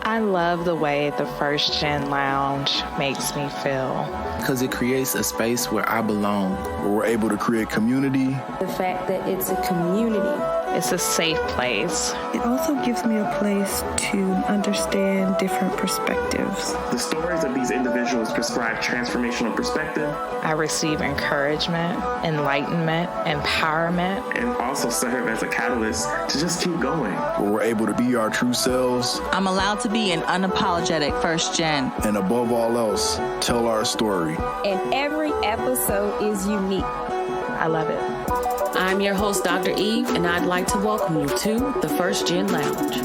I love the way the First Gen Lounge makes me feel. Because it creates a space where I belong. Where we're able to create community. The fact that it's a community. It's a safe place. It also gives me a place to understand different perspectives. The stories of these individuals prescribe transformational perspective. I receive encouragement, enlightenment, empowerment. And also serve as a catalyst to just keep going. Where we're able to be our true selves. I'm allowed to be an unapologetic first gen. And above all else, tell our story. And every episode is unique. I love it. I'm your host, Dr. Eve, and I'd like to welcome you to the First Gen Lounge.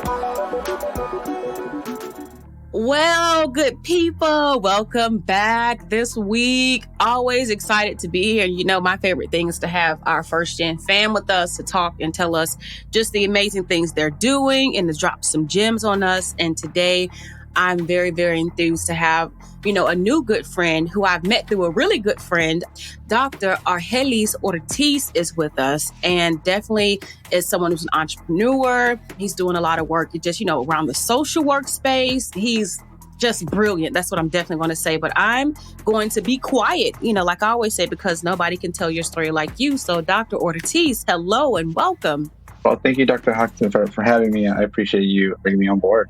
Well, good people, welcome back this week. Always excited to be here. You know, my favorite thing is to have our First Gen fam with us to talk and tell us just the amazing things they're doing and to drop some gems on us. And today, I'm very, very enthused to have, a new good friend who I've met through a really good friend. Dr. Argelis Ortiz is with us and definitely is someone who's an entrepreneur. He's doing a lot of work just, around the social workspace. He's just brilliant. That's what I'm definitely going to say. But I'm going to be quiet, like I always say, because nobody can tell your story like you. So Dr. Ortiz, hello and welcome. Well, thank you, Dr. Hoxton, for having me. I appreciate you bringing me on board.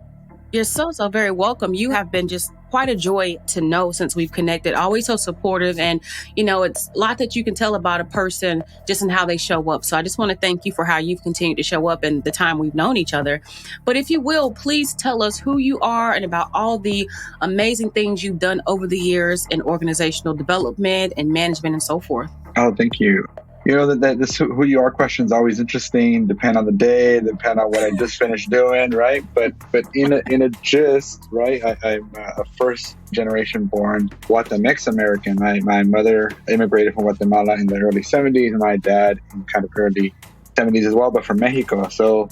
You're so very welcome. You have been just quite a joy to know since we've connected. Always so supportive. And, it's a lot that you can tell about a person just in how they show up. So I just want to thank you for how you've continued to show up in the time we've known each other. But if you will, please tell us who you are and about all the amazing things you've done over the years in organizational development and management and so forth. Oh, thank you. That this who you are question is always interesting, depend on the day, depend on what I just finished doing, right? But in a gist, right, I'm a first generation born Guatemaltecan American. My mother immigrated from Guatemala in the early 70s, and my dad in kind of early 70s as well, but from Mexico. So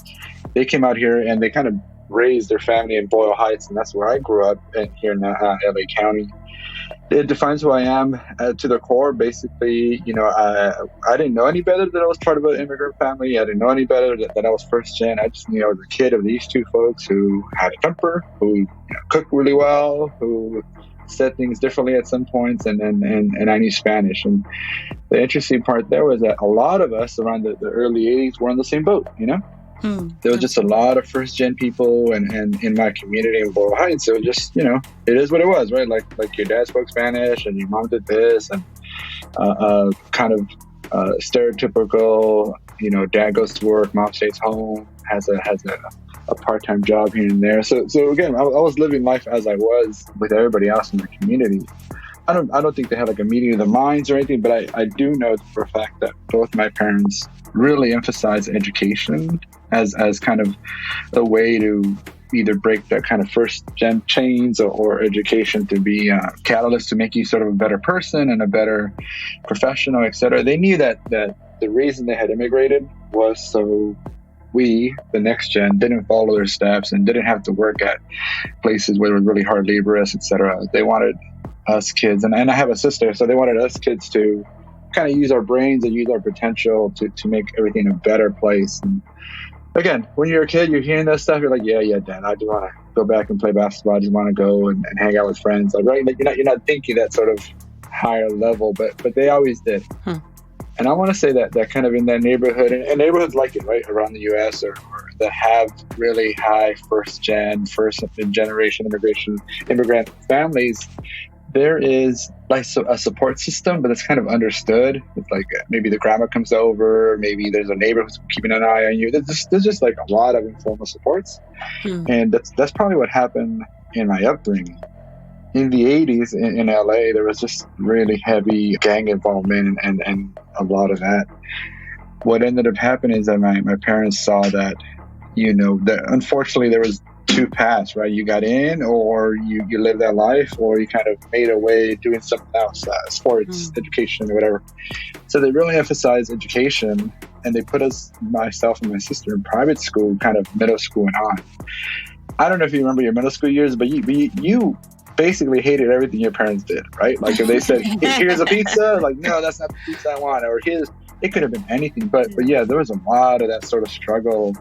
they came out here and they kind of raised their family in Boyle Heights, and that's where I grew up here in LA County. It defines who I am to the core. Basically, I didn't know any better that I was part of an immigrant family. I didn't know any better that I was first gen. I just knew I was a kid of these two folks who had a temper, who cooked really well, who said things differently at some points, and I knew Spanish. And the interesting part there was that a lot of us around the early 80s were on the same boat, There was just a lot of first gen people and in my community in Boyle Heights. It was just, it is what it was, right? Like your dad spoke Spanish and your mom did this and kind of stereotypical, dad goes to work, mom stays home, has a part-time job here and there. So again, I was living life as I was with everybody else in the community. I don't think they had like a meeting of the minds or anything, but I do know for a fact that both my parents really emphasized education as kind of a way to either break that kind of first gen chains or education to be a catalyst to make you sort of a better person and a better professional, et cetera. They knew that the reason they had immigrated was so we, the next gen, didn't follow their steps and didn't have to work at places where it was really hard laborious, et cetera. They wanted us kids, and I have a sister, so they wanted us kids to kind of use our brains and use our potential to make everything a better place. And again, when you're a kid, you're hearing that stuff, you're like, yeah, Dad, I just want to go back and play basketball. I just want to go and hang out with friends. Like, right? You're not thinking that sort of higher level, but they always did. And I want to say that kind of in that neighborhood, and neighborhoods like it, right, around the U.S. or that have really high first generation immigrant families, there is like a support system, but it's kind of understood. It's like maybe the grandma comes over, maybe there's a neighbor who's keeping an eye on you. There's just like a lot of informal supports. And that's probably what happened in my upbringing. In the 80s in LA, there was just really heavy gang involvement and a lot of that. What ended up happening is that my parents saw that, that unfortunately there was two paths, right? You got in, or you lived that life, or you kind of made a way doing something else, sports, education, or whatever. So they really emphasized education, and they put myself and my sister in private school, kind of middle school and on. I don't know if you remember your middle school years, but you basically hated everything your parents did, right? Like if they said, here's a pizza, like, no, that's not the pizza I want, or it could have been anything. But yeah, there was a lot of that sort of struggle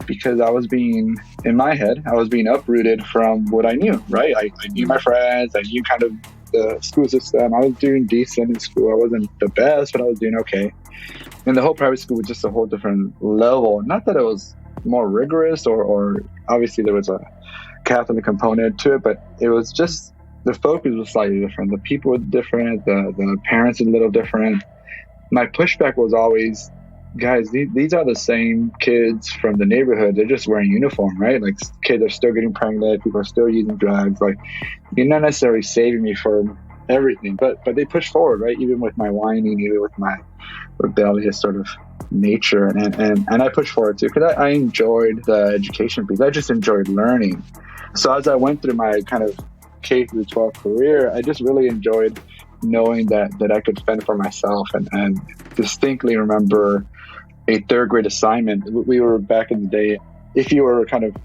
because in my head, I was being uprooted from what I knew, right? I knew my friends, I knew kind of the school system. I was doing decent in school. I wasn't the best, but I was doing okay. And the whole private school was just a whole different level. Not that it was more rigorous or obviously there was a Catholic component to it, but it was just, the focus was slightly different. The people were different. The parents were a little different. My pushback was always, guys, these are the same kids from the neighborhood. They're just wearing uniform, right? Like, kids are still getting pregnant. People are still using drugs. Like, you're not necessarily saving me from everything, but they push forward, right? Even with my whining, even with my rebellious sort of nature, and I pushed forward too, because I enjoyed the education piece. I just enjoyed learning. So as I went through my kind of K through 12 career, I just really enjoyed knowing that I could fend for myself, and distinctly remember a third grade assignment. We were back in the day, if you were kind of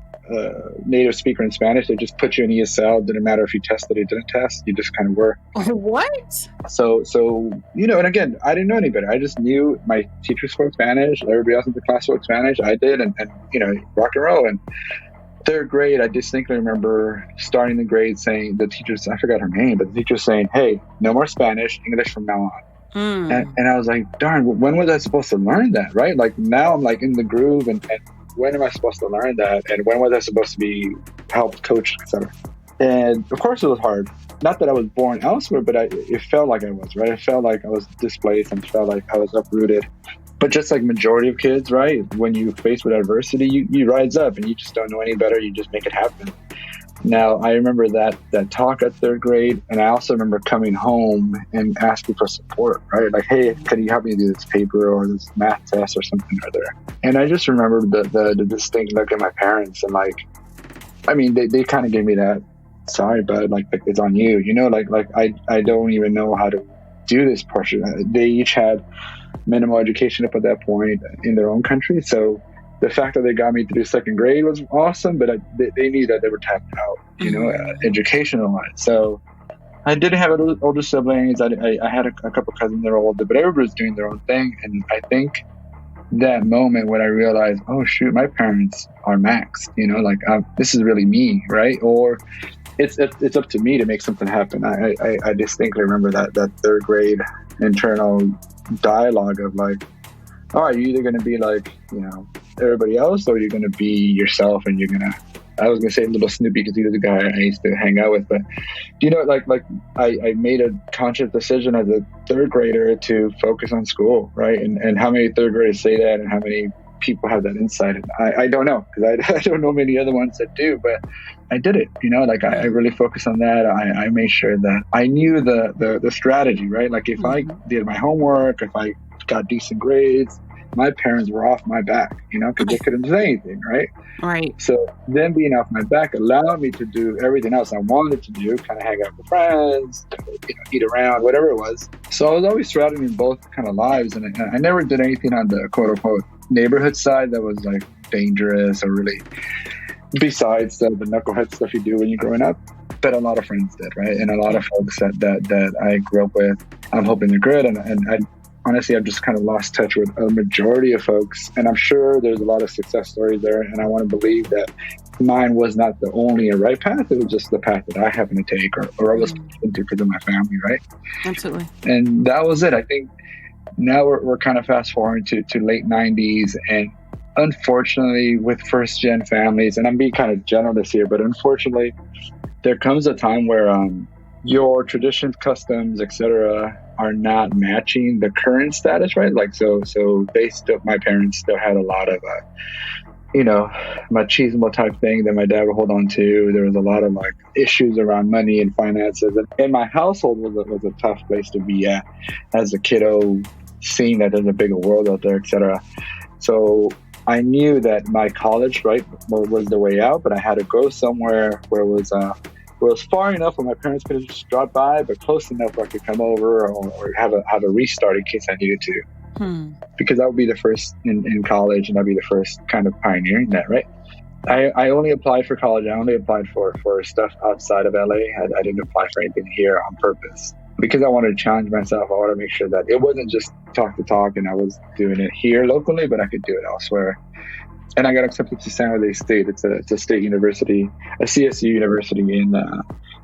native speaker in Spanish, they just put you in ESL. Didn't matter if you tested or didn't test, you just kind of were. What? So and again, I didn't know any better. I just knew my teacher spoke Spanish, everybody else in the class spoke Spanish. I did, and rock and roll. And third grade, I distinctly remember starting the grade saying, the teachers, I forgot her name, but the teacher saying, hey, no more Spanish, English from now on. And I was like, darn, when was I supposed to learn that, right? Like, now I'm like in the groove, and when am I supposed to learn that? And when was I supposed to be helped, coached, etc.? And of course it was hard. Not that I was born elsewhere, but it felt like I was, right? It felt like I was displaced and felt like I was uprooted. But just like majority of kids, right? When you face with adversity, you rise up and you just don't know any better. You just make it happen. Now, I remember that talk at third grade, and I also remember coming home and asking for support, right? Like, hey, can you help me do this paper or this math test or something or other? And I just remember the distinct look at my parents, and like, I mean, they kind of gave me that, sorry, but like it's on you, like I don't even know how to do this portion. They each had minimal education up at that point in their own country, so the fact that they got me through second grade was awesome, but they knew that they were tapped out, educational wise. So I didn't have older siblings. I had a couple cousins that were older, but everybody was doing their own thing. And I think that moment when I realized, oh shoot, my parents are maxed, this is really me, right? Or it's up to me to make something happen. I distinctly remember that third grade internal dialogue of like, all right, you're either going to be like, everybody else, or you're going to be yourself, and I was going to say little Snoopy because he was the guy I used to hang out with, but I made a conscious decision as a third grader to focus on school, right? And how many third graders say that, and how many people have that insight? And I don't know, because I don't know many other ones that do, but I did it, I really focused on that. I made sure that I knew the strategy, right? Like, if I did my homework, if I got decent grades, my parents were off my back, because they couldn't say anything, right? Right. So them being off my back allowed me to do everything else I wanted to do, kind of hang out with friends, eat around, whatever it was. So I was always straddling both kind of lives, and I never did anything on the quote unquote neighborhood side that was like dangerous or really, besides the knucklehead stuff you do when you're growing up. But a lot of friends did, right? And a lot of folks that I grew up with, I'm hoping they're good, and I honestly, I've just kind of lost touch with a majority of folks, and I'm sure there's a lot of success stories there, and I want to believe that mine was not the only right path. It was just the path that I happened to take, or I was into because of my family, right? Absolutely. And that was it. I think now we're kind of fast forwarding to late 90s, and unfortunately with first gen families, and I'm being kind of generalist here, but unfortunately there comes a time where your traditions, customs, etc., are not matching the current status, right? Like, so my parents still had a lot of, machismo type thing that my dad would hold on to. There was a lot of like issues around money and finances, and my household was a tough place to be at as a kiddo, seeing that there's a bigger world out there, etc. So I knew that my college, right, was the way out, but I had to go somewhere where it was far enough where my parents could just drop by, but close enough where I could come over or have a restart in case I needed to. Because that would be the first in college, and that'd be the first kind of pioneering that, right? I only applied for college. I only applied for stuff outside of LA. I didn't apply for anything here on purpose because I wanted to challenge myself. I wanted to make sure that it wasn't just talk the talk and I was doing it here locally, but I could do it elsewhere. and I got accepted to San Jose State. It's a state university, a CSU university in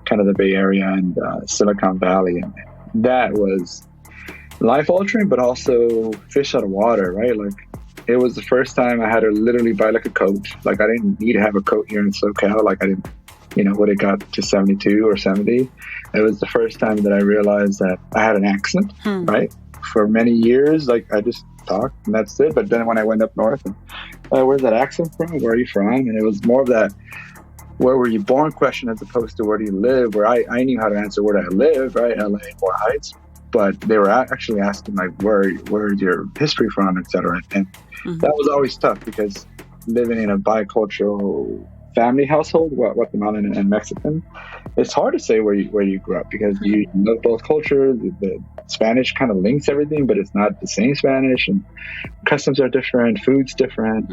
kind of the Bay Area and Silicon Valley. And that was life altering, but also fish out of water, right? Like, it was the first time I had to literally buy like a coat. Like, I didn't need to have a coat here in SoCal. Like, I didn't, when it got to 72 or 70, it was the first time that I realized that I had an accent, right? For many years, like, I just talked and that's it. But then when I went up north, and, where's that accent from? Where are you from? And it was more of that, where were you born question as opposed to where do you live? Where I knew how to answer where do I live, right? LA, More Heights. But they were actually asking, like, where's your history from, et cetera. And that was always tough because living in a bicultural family household, Guatemalan and Mexican, it's hard to say where you grew up because you know both cultures. The Spanish kind of links everything, but it's not the same Spanish, and customs are different, food's different.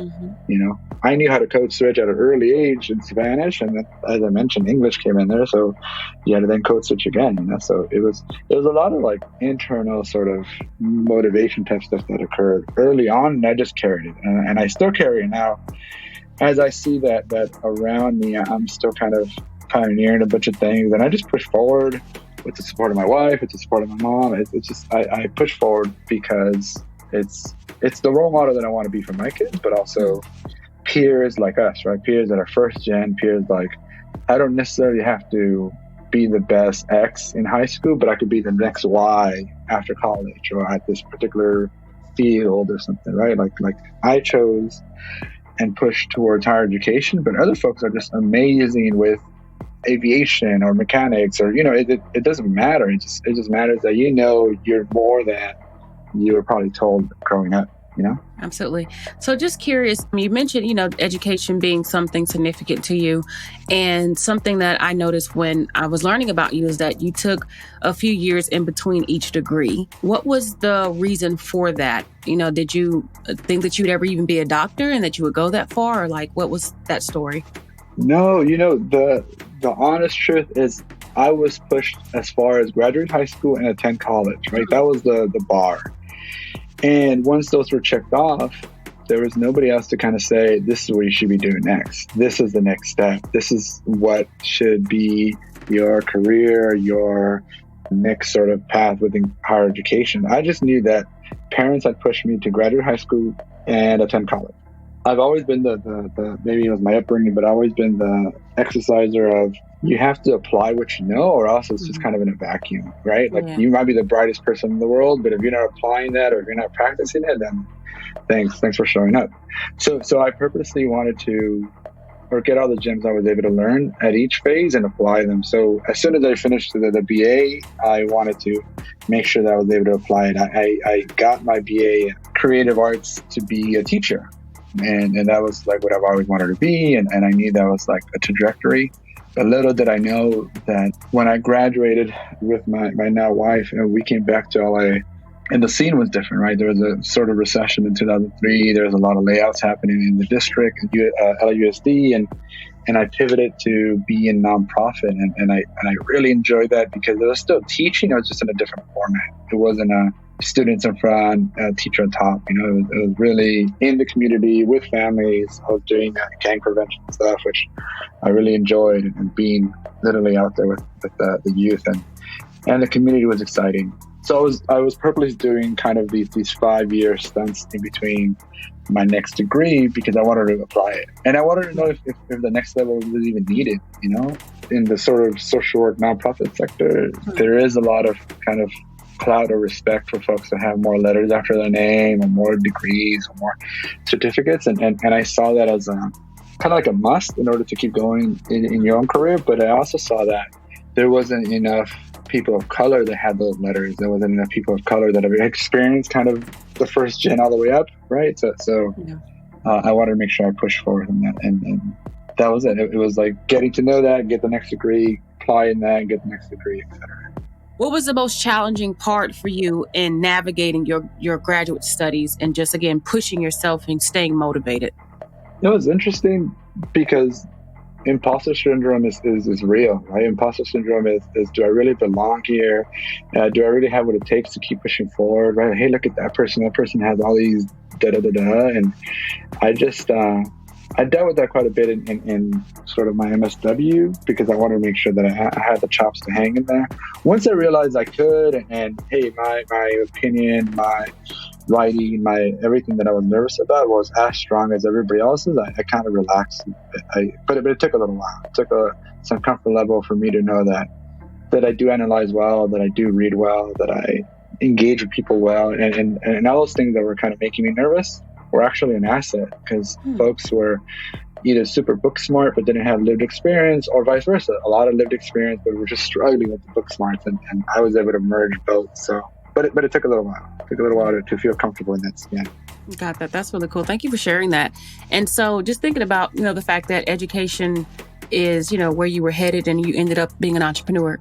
I knew how to code switch at an early age in Spanish, and then, as I mentioned, English came in there, so you had to then code switch again. So it was a lot of like internal sort of motivation type stuff that occurred early on, and I just carried it, and I still carry it now. As I see that around me, I'm still kind of pioneering a bunch of things, and I just push forward with the support of my wife, with the support of my mom. It's just I push forward because it's the role model that I want to be for my kids, but also peers like us, right? Peers that are first gen, peers like, I don't necessarily have to be the best X in high school, but I could be the next Y after college or at this particular field or something, right? Like I chose and push towards higher education, but other folks are just amazing with aviation or mechanics, or it doesn't matter. It just matters that you're more than you were probably told growing up. Absolutely. So just curious, you mentioned education being something significant to you, and something that I noticed when I was learning about you is that you took a few years in between each degree. What was the reason for that? Did you think that you'd ever even be a doctor and that you would go that far, or like what was that story? No, the honest truth is I was pushed as far as graduate high school and attend college, right? That was the bar. And once those were checked off, there was nobody else to kind of say, this is what you should be doing next. This is the next step. This is what should be your career, your next sort of path within higher education. I just knew that parents had pushed me to graduate high school and attend college. I've always been the maybe it was my upbringing, but I've always been the exerciser of, you have to apply what you know, or else it's just kind of in a vacuum, right? Like you might be the brightest person in the world, but if you're not applying that or if you're not practicing it, then thanks for showing up. So I purposely wanted to get all the gems I was able to learn at each phase and apply them. So as soon as I finished the BA, I wanted to make sure that I was able to apply it. I got my BA in creative arts to be a teacher. And that was like what I've always wanted to be. And I knew that was like a trajectory. But little did I know that when I graduated with my now wife, we came back to LA, and the scene was different, right? There was a sort of recession in 2003. There was a lot of layouts happening in the district, LAUSD, and I pivoted to be in nonprofit, and I really enjoyed that because it was still teaching. It was just in a different format. It wasn't a students in front, teacher on top. It was really in the community with families. I was doing gang prevention stuff, which I really enjoyed, and being literally out there with the youth and the community was exciting. So I was purposely doing kind of these 5-year stunts in between my next degree because I wanted to apply it, and I wanted to know if the next level was even needed. In the sort of social work nonprofit sector, there is a lot of kind of cloud of respect for folks that have more letters after their name, or more degrees, or more certificates, and I saw that as kind of like a must in order to keep going in your own career. But I also saw that there wasn't enough people of color that had those letters. There wasn't enough people of color that have experienced kind of the first gen all the way up, right? So I wanted to make sure I pushed forward in that, and that was it. It was like getting to know that, get the next degree, apply in that, get the next degree, etc. What was the most challenging part for you in navigating your graduate studies and just, again, pushing yourself and staying motivated? It was interesting because imposter syndrome is real, right? Imposter syndrome is do I really belong here? Do I really have what it takes to keep pushing forward, right? Hey, look at that person. That person has all these And I just, I dealt with that quite a bit in sort of my MSW because I wanted to make sure that I had the chops to hang in there. Once I realized I could, and hey, my opinion, my writing, my everything that I was nervous about was as strong as everybody else's, I kind of relaxed. But it took a little while. It took some comfort level for me to know that I do analyze well, that I do read well, that I engage with people well, and all those things that were kind of making me nervous were actually an asset because folks were either super book smart but didn't have lived experience, or vice versa. A lot of lived experience but were just struggling with the book smarts, and I was able to merge both. So, but it took a little while. It took a little while to feel comfortable in that skin. Got that. That's really cool. Thank you for sharing that. And so, just thinking about the fact that education is where you were headed, and you ended up being an entrepreneur.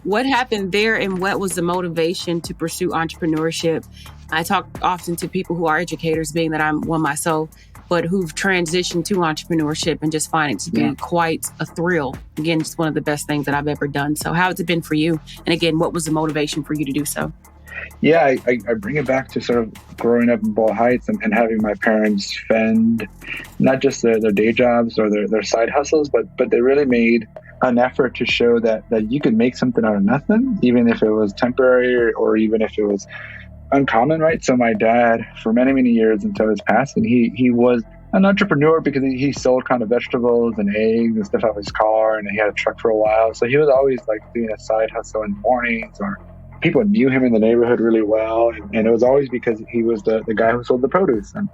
What happened there, and what was the motivation to pursue entrepreneurship? I talk often to people who are educators, being that I'm one myself, but who've transitioned to entrepreneurship and just find it to be quite a thrill. Again, just one of the best things that I've ever done. So how has it been for you? And again, what was the motivation for you to do so? Yeah, I bring it back to sort of growing up in Ball Heights and having my parents fend not just their day jobs or their side hustles, but they really made an effort to show that you could make something out of nothing, even if it was temporary or even if it was uncommon, right? So my dad, for many, many years until his passing, he was an entrepreneur because he sold kind of vegetables and eggs and stuff out of his car, and he had a truck for a while. So he was always like doing a side hustle in the mornings, or people knew him in the neighborhood really well. And it was always because he was the guy who sold the produce. And,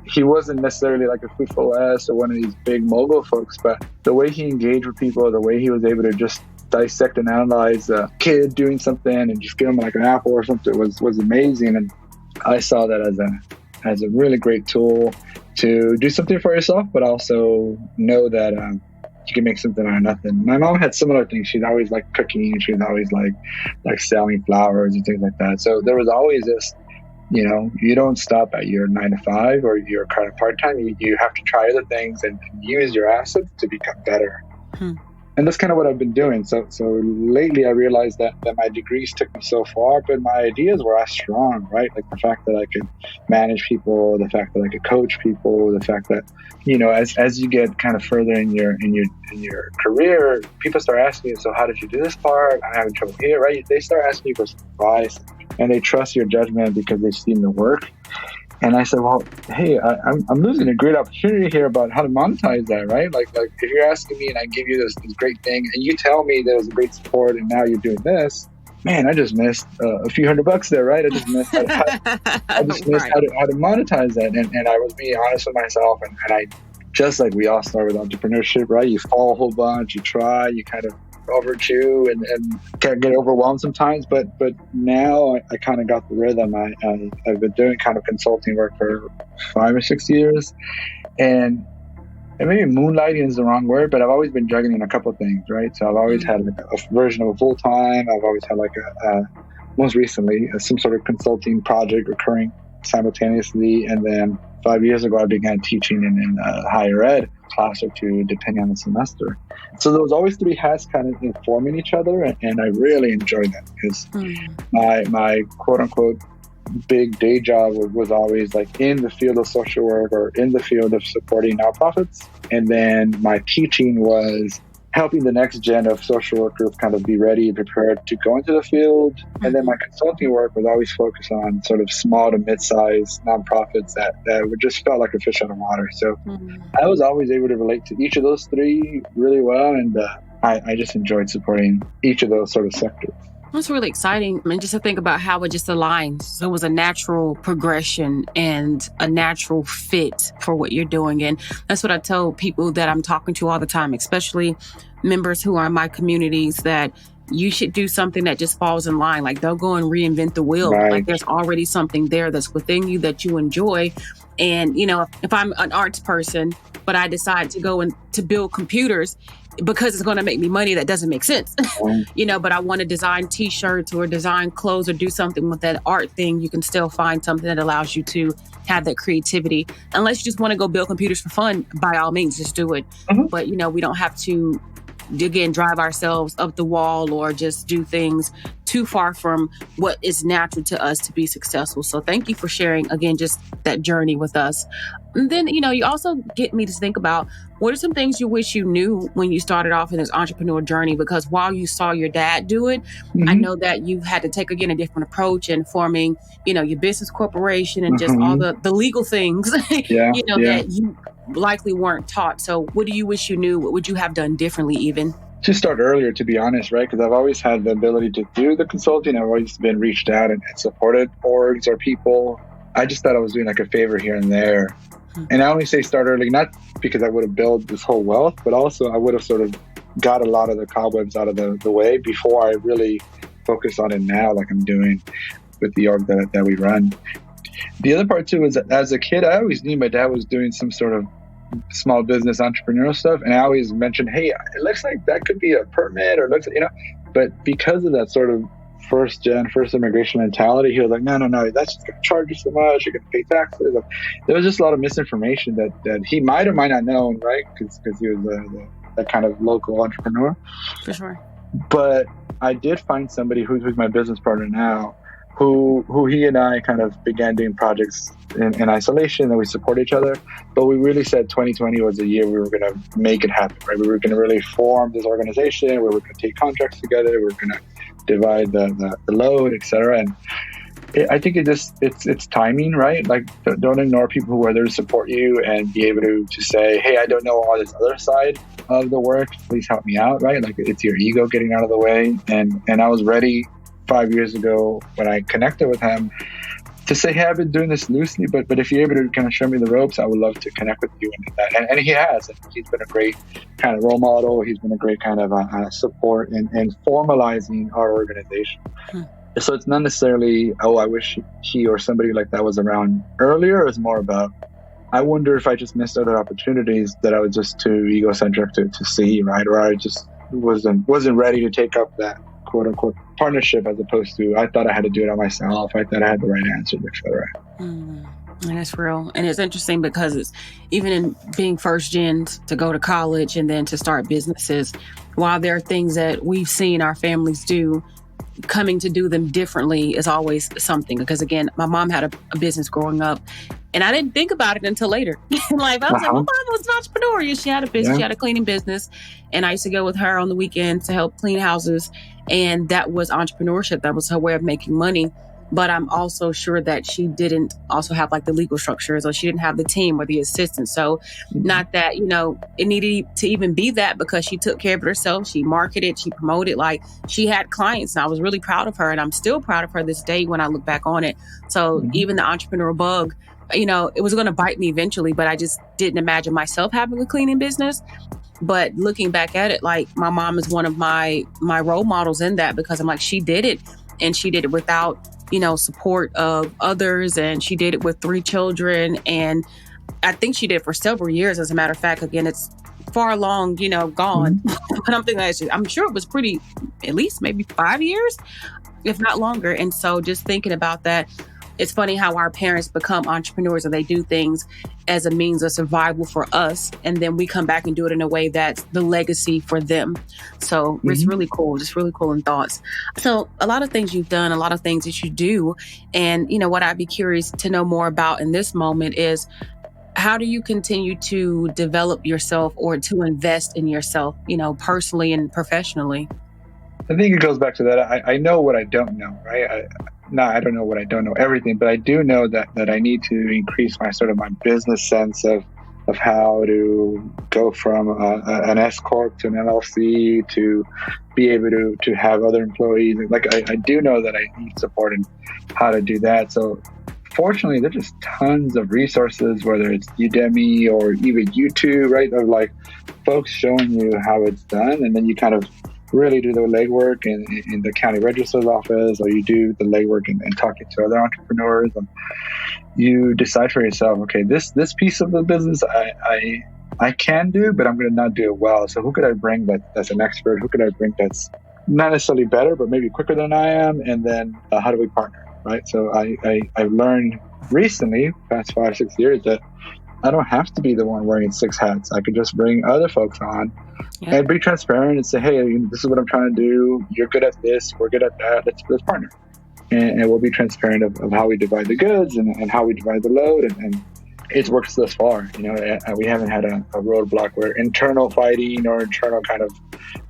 he wasn't necessarily like a Food or one of these big mogul folks, but the way he engaged with people, the way he was able to just dissect and analyze a kid doing something and just give them like an apple or something was amazing. And I saw that as a really great tool to do something for yourself, but also know that you can make something out of nothing. My mom had similar things. She's always like cooking. She's always like selling flowers and things like that. So there was always this, you don't stop at your 9 to 5 or your kind of part-time. You have to try other things and use your assets to become better. And that's kind of what I've been doing. So lately I realized that my degrees took me so far, but my ideas were as strong, right? Like the fact that I could manage people, the fact that I could coach people, the fact that, as you get kind of further in your career, people start asking you, so how did you do this part? I'm having trouble here, right? They start asking you for some advice, and they trust your judgment because they've seen the work. And I said, well, hey, I'm losing a great opportunity here about how to monetize that, right? Like if you're asking me and I give you this great thing and you tell me there was a great support and now you're doing this, man, I just missed a few $100 there, right? I just missed how to monetize that. And I was being honest with myself, and I, just like we all start with entrepreneurship, right? You fall a whole bunch, you try, you kind of overchew and can get overwhelmed sometimes, but now I kind of got the rhythm. I've been doing kind of consulting work for 5 or 6 years, and maybe moonlighting is the wrong word, but I've always been juggling a couple of things, right? So I've always had a version of a full-time. I've always had like most recently some sort of consulting project recurring simultaneously, and then 5 years ago I began teaching in higher ed, class or two, depending on the semester. So there was always 3 hats kind of informing each other, and I really enjoyed that because my quote unquote big day job was always like in the field of social work or in the field of supporting nonprofits. And then my teaching was helping the next gen of social workers kind of be ready and prepared to go into the field. And then my consulting work was always focused on sort of small to mid-sized nonprofits that would just felt like a fish out of water. So I was always able to relate to each of those 3 really well. And I just enjoyed supporting each of those sort of sectors. That's really exciting. I mean, just to think about how it just aligns. So it was a natural progression and a natural fit for what you're doing. And that's what I tell people that I'm talking to all the time, especially members who are in my communities, that you should do something that just falls in line. Like, don't go and reinvent the wheel. Right. Like, there's already something there that's within you that you enjoy. And, if I'm an arts person, but I decide to go and to build computers because it's going to make me money, that doesn't make sense. But I want to design t-shirts or design clothes or do something with that art thing. You can still find something that allows you to have that creativity. Unless you just want to go build computers for fun, by all means, just do it. But, we don't have to, again, drive ourselves up the wall or just do things too far from what is natural to us to be successful. So thank you for sharing, again, just that journey with us. And then, you also get me to think about, what are some things you wish you knew when you started off in this entrepreneur journey? Because while you saw your dad do it, I know that you had to take, again, a different approach in forming, your business corporation and just all the legal things, that you likely weren't taught. So what do you wish you knew? What would you have done differently even? To start earlier, to be honest, right? Because I've always had the ability to do the consulting. I've always been reached out and supported orgs or people. I just thought I was doing like a favor here and there. And I only say start early, not because I would have built this whole wealth, but also I would have sort of got a lot of the cobwebs out of the way before I really focus on it now, like I'm doing with the org that we run. The other part too is that as a kid, I always knew my dad was doing some sort of small business entrepreneurial stuff. And I always mentioned, hey, it looks like that could be a permit or looks like, but because of that sort of first immigration mentality, he was like, no, that's just going to charge you so much. You're going to pay taxes. There was just a lot of misinformation that he might or might not known, right? Because he was that kind of local entrepreneur. For sure. But I did find somebody who's my business partner now, who he and I kind of began doing projects in isolation, and we support each other. But we really said 2020 was the year we were going to make it happen, right? We were going to really form this organization where we were going to take contracts together. We were going to divide the load, etc. And I think it's timing, right? Like, don't ignore people who are there to support you and be able to say, hey, I don't know all this other side of the work. Please help me out, right? Like, it's your ego getting out of the way. And I was ready 5 years ago when I connected with him to say, hey, I've been doing this loosely, but if you're able to kind of show me the ropes, I would love to connect with you. And he has. He's been a great kind of role model. He's been a great kind of support in formalizing our organization. So it's not necessarily, I wish he or somebody like that was around earlier. It's more about, I wonder if I just missed other opportunities that I was just too egocentric to see, right? Or I just wasn't ready to take up that quote unquote partnership, as opposed to I thought I had to do it on myself. I thought I had the right answers, etc. And that's real. And it's interesting because it's even in being first gens to go to college and then to start businesses, while there are things that we've seen our families do, coming to do them differently is always something. Because again, my mom had a business growing up, and I didn't think about it until later. Like, I was like, my mom was an entrepreneur. She had a business, she had a cleaning business. And I used to go with her on the weekends to help clean houses. And that was entrepreneurship. That was her way of making money. But I'm also sure that she didn't also have like the legal structures, or she didn't have the team or the assistants. So not that, it needed to even be that, because she took care of it herself. She marketed, she promoted, like she had clients. And I was really proud of her. And I'm still proud of her this day when I look back on it. So even the entrepreneur bug, it was going to bite me eventually, but I just didn't imagine myself having a cleaning business. But looking back at it, like my mom is one of my role models in that, because I'm like, she did it, and she did it without, support of others. And she did it with 3 children. And I think she did it for several years. As a matter of fact, again, it's far long, gone. But I'm thinking, I'm sure it was pretty, at least maybe 5 years, if not longer. And so just thinking about that, it's funny how our parents become entrepreneurs and they do things as a means of survival for us. And then we come back and do it in a way that's the legacy for them. So it's really cool. Just really cool in thoughts. So a lot of things you've done, a lot of things that you do. And, what I'd be curious to know more about in this moment is, how do you continue to develop yourself or to invest in yourself, personally and professionally? I think it goes back to that. I know what I don't know, right? I don't know what I don't know everything, but I do know that I need to increase my sort of my business sense of how to go from an S Corp to an LLC to be able to have other employees. Like I do know that I need support in how to do that. So fortunately, there's just tons of resources, whether it's Udemy or even YouTube, right? Of like folks showing you how it's done, and then you kind of really do the legwork in the county registrar's office, or you do the legwork in talking to other entrepreneurs, and you decide for yourself, okay, this piece of the business I can do, but I'm going to not do it well. So who could I bring that's an expert? Who could I bring that's not necessarily better, but maybe quicker than I am? And then how do we partner, right? So I've learned recently, past 5-6 years, that I don't have to be the one wearing 6 hats. I could just bring other folks on and be transparent and say, hey, this is what I'm trying to do. You're good at this. We're good at that. Let's partner. And we'll be transparent of how we divide the goods and how we divide the load. And it's worked thus far. We haven't had a roadblock where internal fighting or internal kind of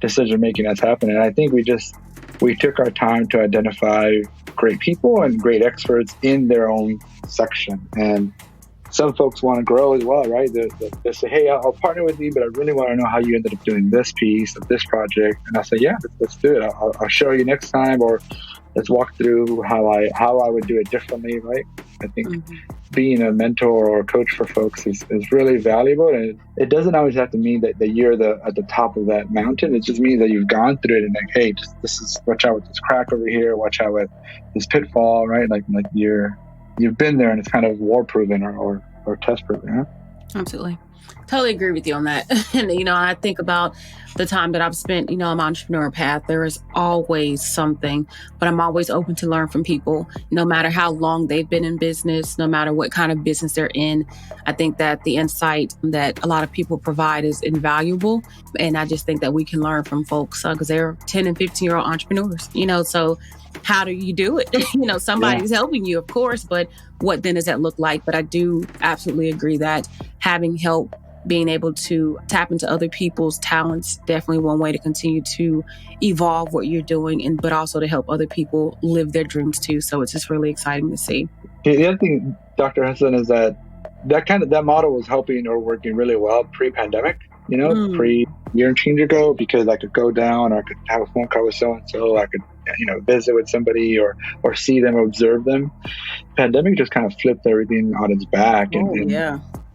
decision making has happened. And I think we took our time to identify great people and great experts in their own section. And some folks want to grow as well, right? They say, hey, I'll partner with you, but I really want to know how you ended up doing this piece of this project. And I'll say, yeah, let's do it. I'll show you next time, or let's walk through how I would do it differently, right? I think being a mentor or a coach for folks is really valuable. And it doesn't always have to mean that you're at the top of that mountain. It just means that you've gone through it and like, hey, watch out with this crack over here, watch out with this pitfall, right? Like you've been there and it's kind of war proven or test proven. Huh? Absolutely. Totally agree with you on that. And, I think about the time that I've spent, on my entrepreneur path. There is always something, but I'm always open to learn from people, no matter how long they've been in business, no matter what kind of business they're in. I think that the insight that a lot of people provide is invaluable. And I just think that we can learn from folks because they're 10 and 15-year-old entrepreneurs, so how do you do it? Somebody's helping you, of course, but what then does that look like? But I do absolutely agree that having help, being able to tap into other people's talents, definitely one way to continue to evolve what you're doing, but also to help other people live their dreams too. So it's just really exciting to see. The other thing, Dr. Hassan, is that model was helping or working really well pre-pandemic, pre-year and change ago, because I could go down or I could have a phone call with so-and-so, I could visit with somebody or see them, observe them. Pandemic just kind of flipped everything on its back.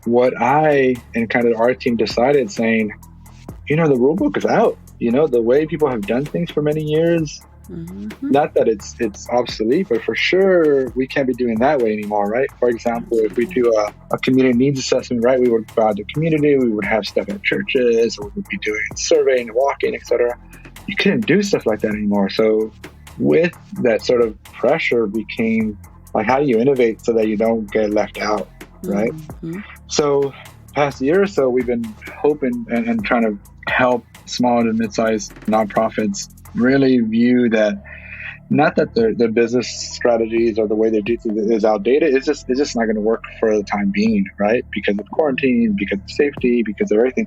What I and kind of our team decided, saying, the rulebook is out. The way people have done things for many years, not that it's obsolete, but for sure we can't be doing that way anymore, right? For example, if we do a community needs assessment, right, we would go out to community, we would have stuff at churches, or we would be doing surveying, walking, etc. You couldn't do stuff like that anymore. So with that sort of pressure became like, how do you innovate so that you don't get left out, right? So past year or so, we've been hoping and trying to help small and mid-sized nonprofits really view that, not that their business strategies or the way they do things is outdated. It's just not going to work for the time being, right? Because of quarantine, because of safety, because of everything.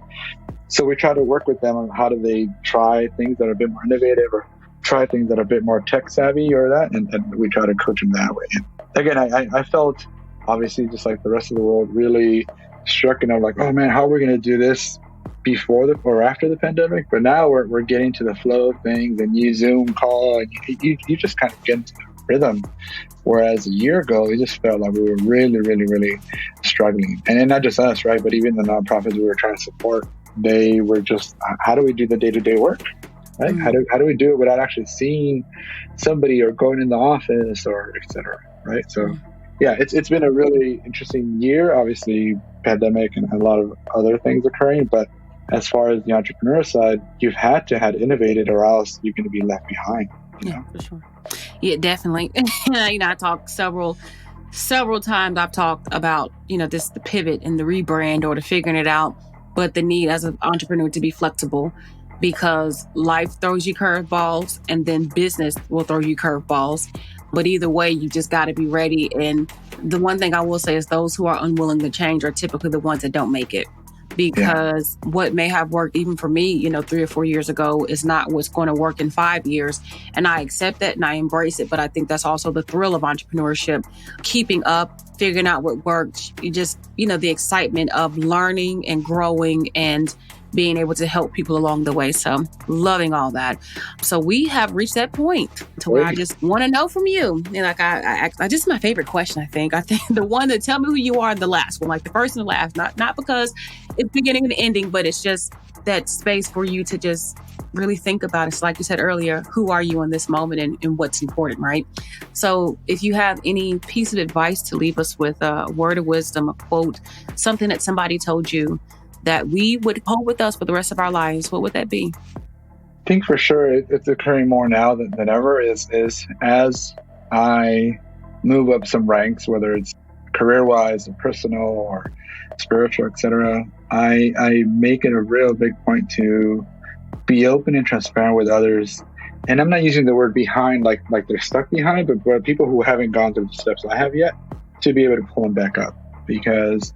So we try to work with them on how do they try things that are a bit more innovative or try things that are a bit more tech savvy or that, and we try to coach them that way. And again, I felt, obviously, just like the rest of the world, really struck, and I'm like, oh man, how are we going to do this before or after the pandemic? But now we're getting to the flow of things, and you Zoom call, and you just kind of get into the rhythm. Whereas a year ago, it just felt like we were really, really, really struggling. And not just us, right? But even the nonprofits we were trying to support, they were just, how do we do the day-to-day work? Right? How do we do it without actually seeing somebody or going in the office or et cetera, right? So yeah, it's been a really interesting year, obviously pandemic and a lot of other things occurring, but as far as the entrepreneur side, you've had to have innovated or else you're going to be left behind. Yeah, for sure. Yeah, definitely. I talked several times. I've talked about, the pivot and the rebrand or the figuring it out, but the need as an entrepreneur to be flexible, because life throws you curveballs and then business will throw you curveballs. But either way, you just got to be ready. And the one thing I will say is those who are unwilling to change are typically the ones that don't make it. Because what may have worked even for me, 3 or 4 years ago is not what's going to work in 5 years. And I accept that and I embrace it. But I think that's also the thrill of entrepreneurship, keeping up, figuring out what works. You just, the excitement of learning and growing and being able to help people along the way. So loving all that. So we have reached that point to where I just want to know from you. And I just my favorite question, I think the one that tell me who you are, the last one, like the first and the last, not because it's beginning and ending, but it's just that space for you to just really think about. It's like you said earlier, who are you in this moment and what's important, right? So if you have any piece of advice to leave us with, a word of wisdom, a quote, something that somebody told you that we would hold with us for the rest of our lives, what would that be? I think for sure it's occurring more now than ever is as I move up some ranks, whether it's career-wise or personal or spiritual, etc., I make it a real big point to be open and transparent with others. And I'm not using the word behind like they're stuck behind, but people who haven't gone through the steps I have yet, to be able to pull them back up, because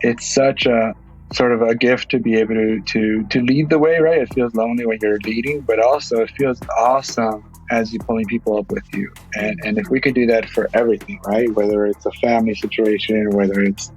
it's such a sort of a gift to be able to lead the way, right? It feels lonely when you're leading, but also it feels awesome as you're pulling people up with you. And if we could do that for everything, right? Whether it's a family situation, whether it's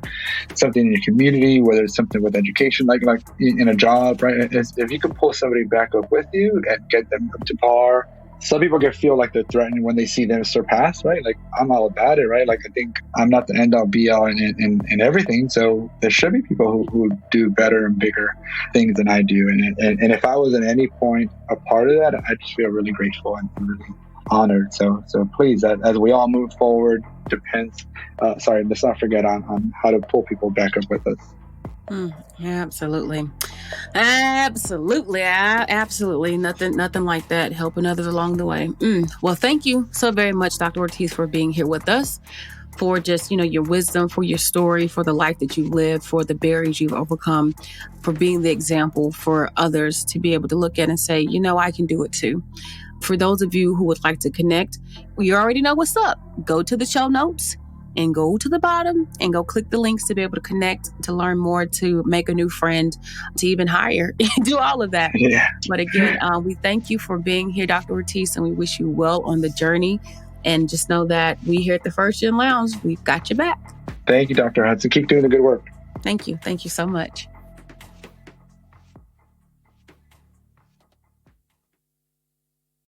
something in your community, whether it's something with education, like in a job, right? If you can pull somebody back up with you and get them up to par. Some people can feel like they're threatened when they see them surpass, right? Like, I'm all about it, right? Like, I think I'm not the end all be all in everything. So there should be people who do better and bigger things than I do. And if I was at any point a part of that, I just feel really grateful and really honored. So please, as we all move forward, let's not forget on how to pull people back up with us. Absolutely. Nothing like that. Helping others along the way. Well, thank you so very much, Dr. Ortiz, for being here with us, for just, your wisdom, for your story, for the life that you've lived, for the barriers you've overcome, for being the example for others to be able to look at and say, I can do it too. For those of you who would like to connect, you already know what's up. Go to the show notes and go to the bottom and go click the links to be able to connect, to learn more, to make a new friend, to even hire, do all of that. Yeah. But again, we thank you for being here, Dr. Ortiz, and we wish you well on the journey. And just know that we here at the First Gen Lounge, we've got your back. Thank you, Dr. Hudson. Keep doing the good work. Thank you. Thank you so much.